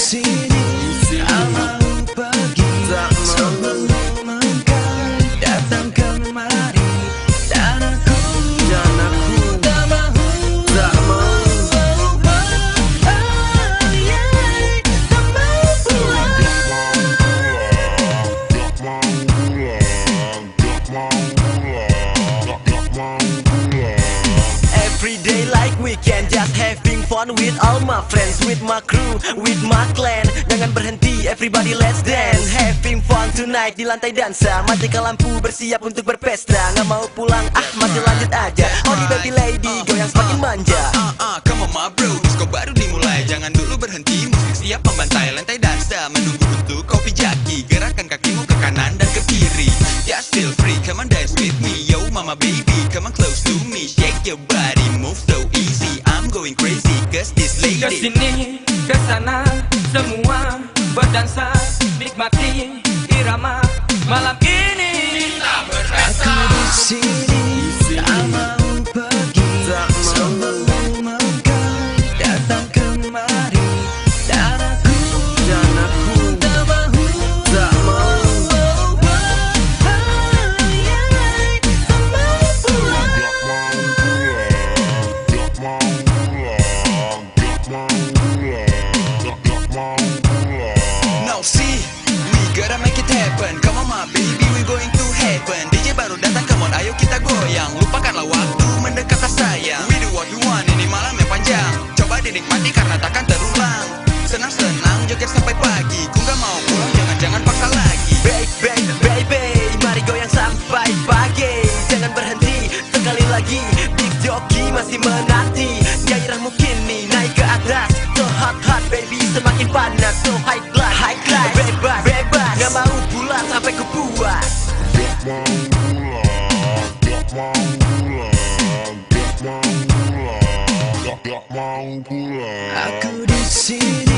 sini, tak mau pergi sebelum engkau datang kemari. Dan aku tak mau, tak mau, tak mau pulang. Every day like weekend, just having fun with all my friends, with my crew, with my clan. Jangan berhenti, everybody let's dance. Having fun tonight di lantai dansa. Matikan lampu, bersiap untuk berpesta. Nggak mau pulang, masih lanjut aja. Oh di baby lady, goyang semakin manja. Come on my bro, disco baru dimulai. Jangan dulu berhenti, musik siap membantai. Lantai dansa, menunggu untuk kopi jaki. Gerakan kakimu ke kanan dan ke kiri. Just feel free, come on dance with me. Yo mama baby, come on close to me. Shake your body, move so easy. I'm going crazy, cause this lady. Kesini, kesana, semua berdansa. Nikmati irama malam ini. Kita berpesta. Aku di sini, tak mau pergi sebelum engkau datang kemari. Dan aku tak mau, tak mau, tak mau pulang. Now see, we gotta make it happen. Come on my baby, we going to heaven. DJ baru datang, come on ayo kita goyang. Lupakanlah waktu mendekat tak sayang. We do what we want, ini malam yang panjang. Coba dinikmati karena takkan terulang. Senang-senang joget sampai pagi. Ku gak mau pulang, jangan-jangan paksa lagi. Baby, mari goyang sampai pagi. Jangan berhenti, sekali lagi. Big jockey masih menanti. Gairahmu kini naik ke atas. So hot baby, semakin panas. So high class, bebas. Gak mau pulang sampai ku puas. Aku di sini.